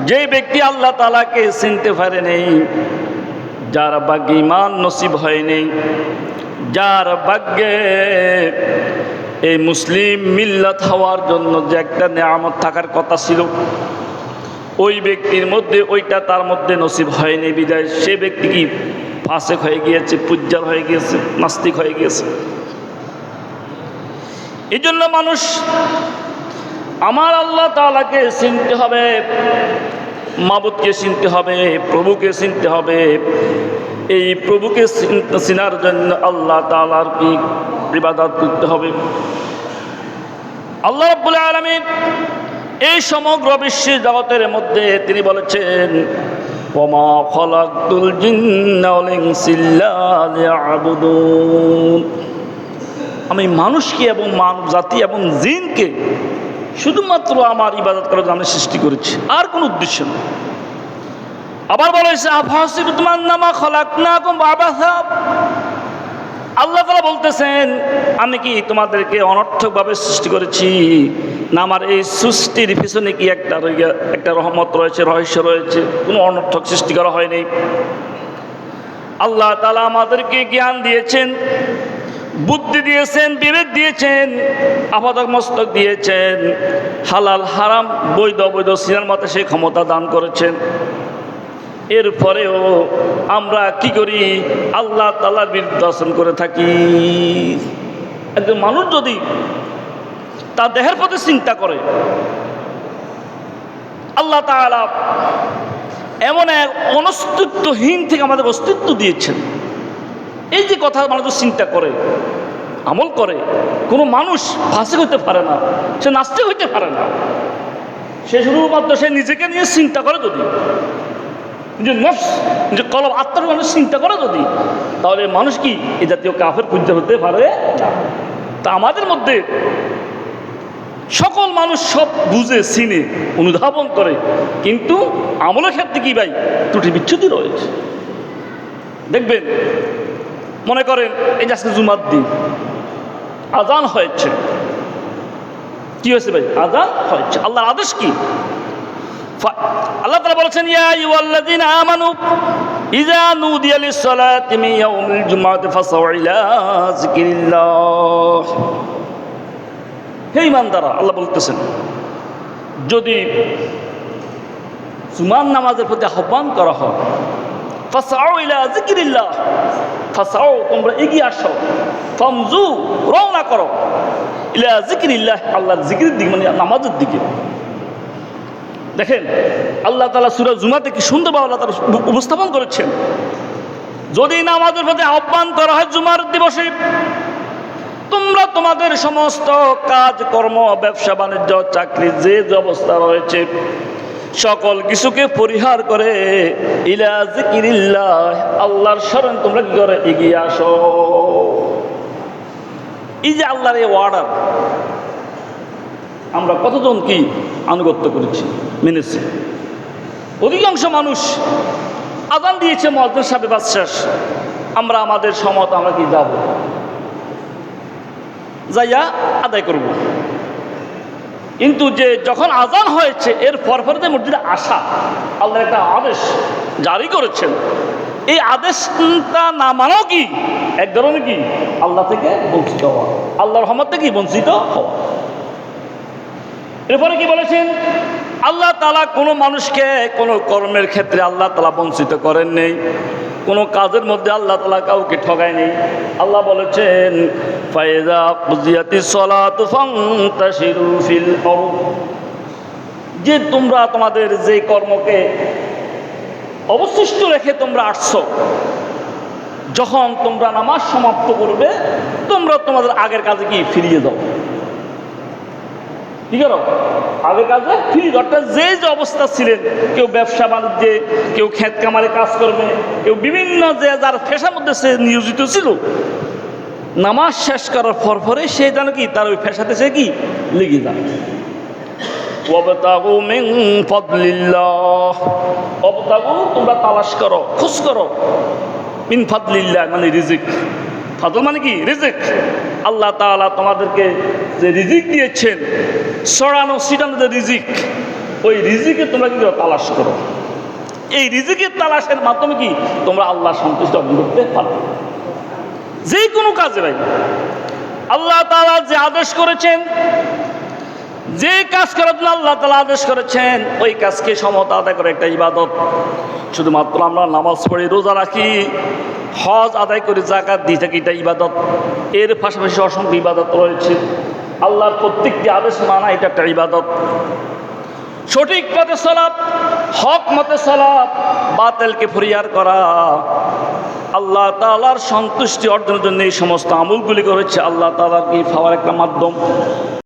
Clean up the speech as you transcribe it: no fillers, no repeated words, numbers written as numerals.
যে ব্যক্তি আল্লাহ তাআলাকে চিনতে পারে নেই, যার ভাগ্যে ঈমান নসিব হয়নি, যার ভাগ্যে এই মুসলিম মিল্লাত হওয়ার জন্য যে একটা নেয়ামত থাকার কথা ছিল, ওই ব্যক্তির মধ্যে ওইটা তার মধ্যে নসিব হয়নি বিদায় সে ব্যক্তি কি ফাসেক হয়ে গিয়েছে, পুজ্জাল হয়ে গিয়েছে, নাস্তিক হয়ে গিয়েছে। এই জন্য মানুষ আমার আল্লাহ তাআলাকে চিনতে হবে, মাবুদকে চিনতে হবে, প্রভুকে চিনতে হবে। এই প্রভুকে চিনার জন্য আল্লাহ তাআলার কি ইবাদত করতে হবে। আল্লাহ রাব্বুল আলামিন এই সমগ্র বিশ্বের জগতের মধ্যে তিনি বলেছেন, ওমা খালাকতুল জিন্না ওয়াল ইনসা ইল্লা লিয়াবুদুন, আমি মানুষকে এবং মানব জাতি এবং জিনকে শুধুমাত্র আমার ইবাদত করার জন্য আমি সৃষ্টি করেছি, আর কোনো উদ্দেশ্য নেই। আবার বলেছে আফাসিবতুম আন্নামা খালাকনাকুম আবাসা, আল্লাহ তাআলা বলতেছেন আমি কি তোমাদেরকে অনর্থকভাবে সৃষ্টি করেছি না আমার এই সৃষ্টির পিছনে কি একটা রহমত রয়েছে, রহস্য রয়েছে, কোনো অনর্থক সৃষ্টি করা হয়নি। আল্লাহ তাআলা আমাদেরকে জ্ঞান দিয়েছেন, বুদ্ধি দিয়েছেন, বিবেক দিয়েছেন, আপাদক মস্তক দিয়েছেন, হালাল হারাম বৈধ অবৈধ সিনার মতে সেই ক্ষমতা দান করেছেন। এরপরেও আমরা কি করি? আল্লাহ তাআলার বিরুদ্ধে আচরণ করে থাকি। একজন মানুষ যদি তার দেহের প্রতি চিন্তা করে, আল্লাহ তাআলা এমন এক অস্তিত্বহীন থেকে আমাদের অস্তিত্ব দিয়েছেন। এই যে কথা মানুষ চিন্তা করে, আমল করে, কোনো মানুষ ফাসিক হইতে পারে না, সে নাস্তিক হইতে পারে না। সে শুধুমাত্র সে নিজেকে নিয়ে চিন্তা করে, যদি নিজের নফস, নিজের কলব, আত্মার মানুষ চিন্তা করে যদি, তাহলে মানুষ কি এই জাতীয় কাফের পূজ্য হতে পারে না। তা আমাদের মধ্যে সকল মানুষ সব বুঝে চিনে অনুধাবন করে, কিন্তু আমলের ক্ষেত্রে কি ভাই ত্রুটি বিচ্ছুতি রয়েছে। দেখবেন, মনে করেন এই যে আজকে জুমার দিন আজান হয়েছে, কি হয়েছে ভাই? আজান হয়েছে। আল্লাহর আদেশ কি? আল্লাহ তাআলা বলেছেন, ইয়া আইয়ুহাল্লাযীনা আমানু ইযা নুদিয়া লিস-সালাতি মিন ইয়াউমিল জুমআতি ফাসআউ ইলা যিকরিল্লাহ। হে ঈমানদাররা, আল্লাহ বলতেছেন, যদি জুমার নামাজের প্রতি আহ্বান করা হয়, ফাসআউ ইলা যিকরিল্লাহ, ফাসআউ তোমরা এগিয়ে আসো, ফামজু রওনা করো, ইলা যিকরিল্লাহ আল্লাহর জিকিরের দিকে, মানে নামাজের দিকে। দেখেন আল্লাহ তাআলা সূরা জুমাতে কি সুন্দরভাবে আল্লাহ তাআলা উপস্থাপন করেছেন। যদি নামাজের প্রতি আহ্বান করা হয় জুমার দিবসে, তোমরা তোমাদের সমস্ত কাজ কর্ম, ব্যবসা বাণিজ্য, চাকরি, যে অবস্থা রয়েছে সকল কিছুকে পরিহার করে ইলা যিকরিল্লাহ আল্লাহর শরণ তোমরা কি করে এগিয়ে আসো। এই যে আল্লাহর এই অর্ডার, আমরা কতজন কি আনুগত্য করেছি, মেনেছি? অধিকাংশ মানুষ আযান দিয়েছে, মুয়াজ্জিন সাহেব বাস শেষ, আমরা আমাদের সমত আমরা কি যাব, যাইয়া আদায় করব। কিন্তু যে যখন আযান হয়েছে এর পরপর যে মসজিদে আসা, আল্লাহর একটা আদেশ জারি করেছেন, এই আদেশটা না মানাও কি এক ধরনের কি আল্লাহ থেকে বঞ্চিত হওয়া, আল্লাহর রহমত থেকে বঞ্চিত হওয়া। এরপরে কি বলেছেন? আল্লাহ তাআলা কোনো মানুষকে কোনো কর্মের ক্ষেত্রে আল্লাহ তাআলা বঞ্চিত করেন নেই, কোনো কাজের মধ্যে আল্লাহ তাআলা কাউকে ঠকায় নেই। আল্লাহ বলেছেন, ফাইযা কুযিয়াতিস সালাতু ফান্তাশিরু ফিল আরদ, যে তোমরা তোমাদের যে কর্মকে অবশিষ্ট রেখে তোমরা আসছো, যখন তোমরা নামাজ সমাপ্ত করবে তোমরা তোমাদের আগের কাজে কি ফিরিয়ে যাও। কি করো? আগের কাজে ফিরিয়ে যাও। অর্থাৎ যে যে অবস্থা ছিলেন, কেউ ব্যবসা বাণিজ্যে, কেউ ক্ষেত কামারে কাজ করবে, কেউ বিভিন্ন যে যার পেশার মধ্যে সে নিয়োজিত ছিল, নামাজ শেষ করার পরে সে যেন কি তার ওই পেশাতে সে কি লেগে যায়। ওয়াবতাগু মিন ফাদলিল্লাহ, ওয়াবতাগু তোমরা তালাশ করো, খোঁজ করো, মিন ফাদলিল্লাহ মানে রিজিক। ফাদল মানে কি? রিজিক। আল্লাহ তাআলা তোমাদেরকে যে রিজিক দিয়েছেন, ছড়ানো ছিটানো যে রিজিক, ওই রিজিকে তোমরা কি করো? তালাশ করো। এই রিজিকের তালাশের মাধ্যমে কি তোমরা আল্লাহ সন্তুষ্টি অর্জন করতে পারবে। যে কোনো কাজে ভাই আল্লাহ তাআলা যে আদেশ করেছেন, যে কাজ করার জন্য আল্লাহ তাআলা আদেশ করেছেন, ওই কাজকে সমত আদায় করে একটা ইবাদত। শুধুমাত্র আমরা নামাজ পড়ি, রোজা রাখি, হজ আদায় করি, যাকাত দিই থাকি, এটা ইবাদত। এর পাশাপাশি অসংখ্য ইবাদত রয়েছে। আল্লাহর প্রত্যেকটি আদেশ মানা এটা একটা ইবাদত। সঠিক পথে সালাত, হক মতে সালাত, বাতিলকে পরিহার করা, আল্লাহ তাআলার সন্তুষ্টি অর্জনের জন্য এই সমস্ত আমলগুলি করেছে আল্লাহ তাআলার কি পাওয়ার একটা মাধ্যম।